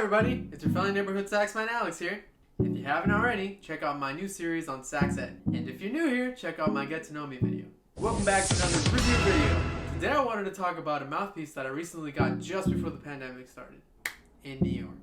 everybody, it's your friendly neighborhood saxman Alex here. If you haven't already, check out my new series on Sax Ed. And if you're new here, check out my Get to Know Me video. Welcome back to another review video. Today I wanted to talk about a mouthpiece that I recently got just before the pandemic started in New York.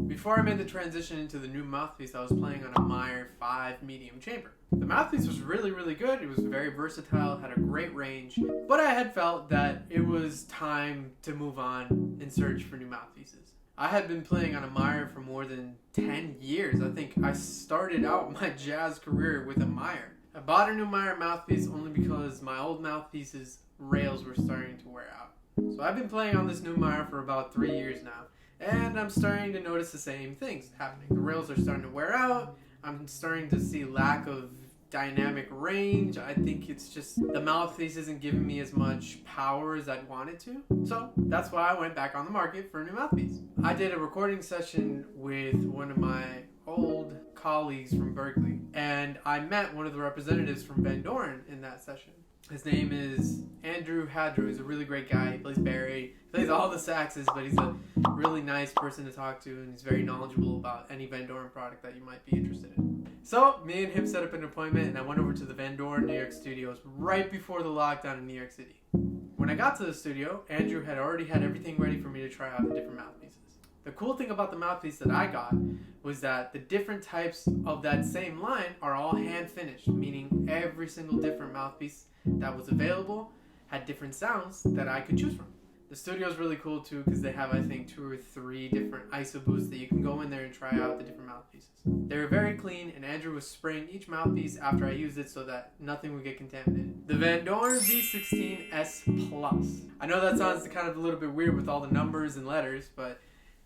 Before I made the transition into the new mouthpiece, I was playing on a Meyer 5 medium chamber. The mouthpiece was really good, it was very versatile, had a great range, but I had felt that it was time to move on and search for new mouthpieces. I had been playing on a Meyer for more than 10 years. I think I started out my jazz career with a Meyer. I bought a new Meyer mouthpiece only because my old mouthpiece's rails were starting to wear out. So I've been playing on this new Meyer for about 3 years now. And I'm starting to notice the same things happening. The rails are starting to wear out. I'm starting to see lack of dynamic range. I think it's just the mouthpiece isn't giving me as much power as I'd want it to. So that's why I went back on the market for a new mouthpiece. I did a recording session with one of my old colleagues from Berkeley. And I met one of the representatives from Vandoren in that session. His name is Andrew Hadrew. He's a really great guy. He plays Barry, plays all the saxes, but he's a really nice person to talk to, and he's very knowledgeable about any Vandoren product that you might be interested in. So, me and him set up an appointment, and I went over to the Vandoren New York studios right before the lockdown in New York City. When I got to the studio, Andrew had already had everything ready for me to try out the different mouthpieces. The cool thing about the mouthpiece that I got was that the different types of that same line are all hand finished, meaning every single different mouthpiece that was available had different sounds that I could choose from. The studio is really cool too because they have, I think, 2 or 3 different ISO booths that you can go in there and try out the different mouthpieces. They were very clean, and Andrew was spraying each mouthpiece after I used it so that nothing would get contaminated. The Vandoren V16 S Plus. I know that sounds kind of a little bit weird with all the numbers and letters, but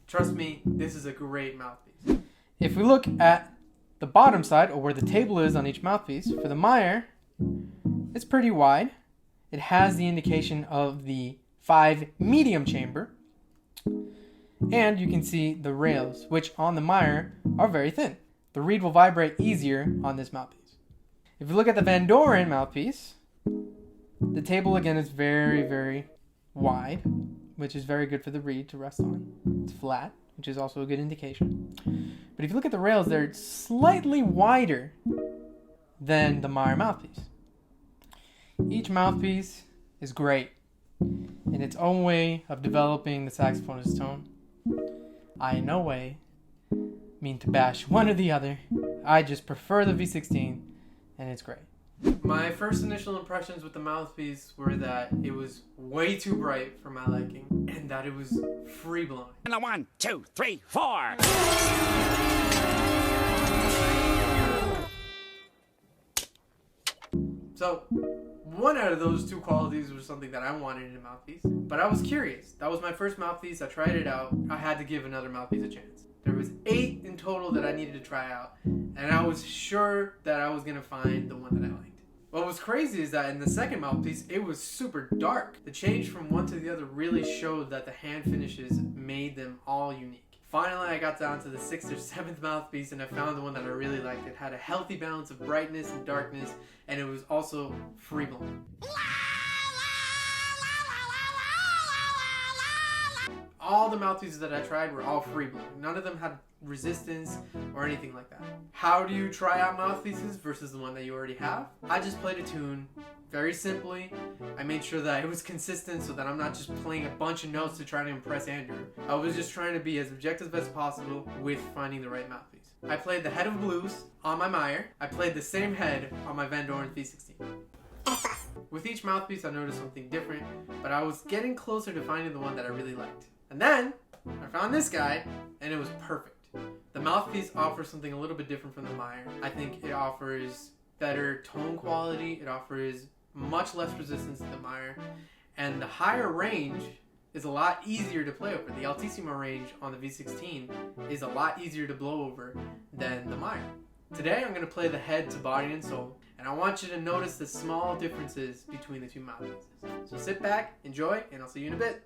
trust me, this is a great mouthpiece. If we look at the bottom side, or where the table is on each mouthpiece, for the Meyer, it's pretty wide. It has the indication of the 5 medium chamber. And you can see the rails, which on the Meyer are very thin. The reed will vibrate easier on this mouthpiece. If you look at the Vandoren mouthpiece, the table again is very wide, which is very good for the reed to rest on. It's flat, which is also a good indication. But if you look at the rails, they're slightly wider than the Meyer mouthpiece. Each mouthpiece is great in its own way of developing the saxophonist's tone. I in no way mean to bash one or the other. I just prefer the V16, and it's great. My first initial impressions with the mouthpiece were that it was way too bright for my liking, and that it was free-blowing. 1, 2, 3, 4. So, one out of those 2 qualities was something that I wanted in a mouthpiece. But I was curious. That was my first mouthpiece. I tried it out. I had to give another mouthpiece a chance. There was 8 in total that I needed to try out. And I was sure that I was going to find the one that I liked. What was crazy is that in the second mouthpiece, it was super dark. The change from one to the other really showed that the hand finishes made them all unique. Finally, I got down to the 6th or 7th mouthpiece, and I found the one that I really liked. It had a healthy balance of brightness and darkness, and it was also free-blowing. All the mouthpieces that I tried were all free-blowing. None of them had resistance or anything like that. How do you try out mouthpieces versus the one that you already have? I just played a tune very simply. I made sure that it was consistent so that I'm not just playing a bunch of notes to try to impress Andrew. I was just trying to be as objective as possible with finding the right mouthpiece. I played the head of blues on my Meyer. I played the same head on my Vandoren V16. With each mouthpiece I noticed something different, but I was getting closer to finding the one that I really liked. And then I found this guy, and it was perfect. The mouthpiece offers something a little bit different from the Meyer. I think it offers better tone quality. It offers much less resistance than the Meyer. And the higher range is a lot easier to play over. The Altissimo range on the V16 is a lot easier to blow over than the Meyer. Today I'm going to play the head to body and soul, and I want you to notice the small differences between the 2 mouthpieces. So sit back, enjoy, and I'll see you in a bit.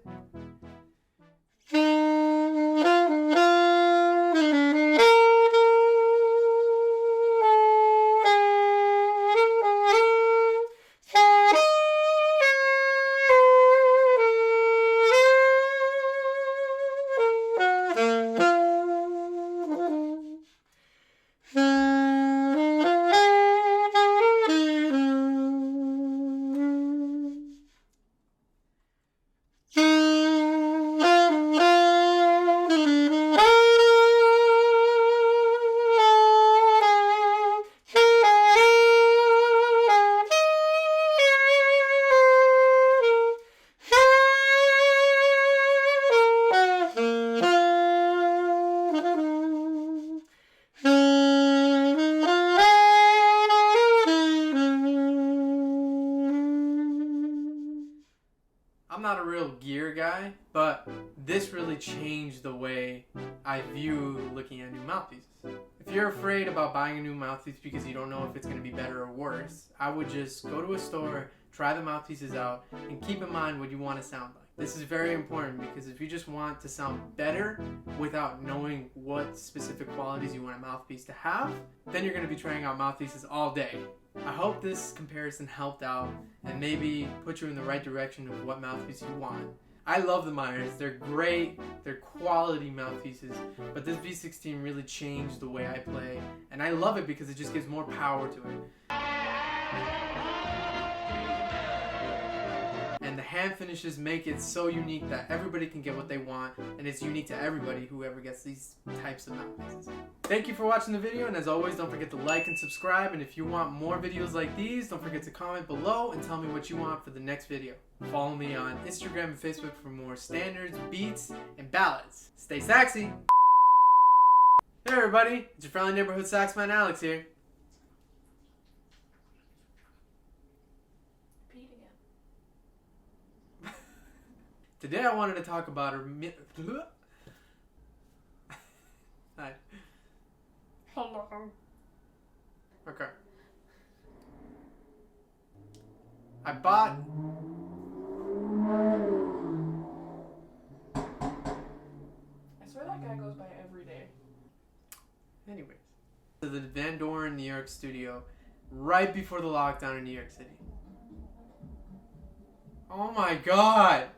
not a real gear guy, but this really changed the way I view looking at new mouthpieces. If you're afraid about buying a new mouthpiece because you don't know if it's going to be better or worse, I would just go to a store, try the mouthpieces out, and keep in mind what you want to sound like. This is very important because if you just want to sound better without knowing what specific qualities you want a mouthpiece to have, then you're going to be trying out mouthpieces all day. I hope this comparison helped out and maybe put you in the right direction of what mouthpiece you want. I love the Meyers. They're great. They're quality mouthpieces. But this V16 really changed the way I play. And I love it because it just gives more power to it. And the hand finishes make it so unique that everybody can get what they want. And it's unique to everybody, whoever gets these types of mouthpieces. Thank you for watching the video. And as always, don't forget to like and subscribe. And if you want more videos like these, don't forget to comment below and tell me what you want for the next video. Follow me on Instagram and Facebook for more standards, beats, and ballads. Stay saxy! Hey everybody, it's your friendly neighborhood saxophone Alex here. Repeat again. Today I wanted to talk about Hi. Hello. Okay. I bought I swear that guy goes by every day. anyways to the Vandoren New York studio right before the lockdown in New York City. Oh my god!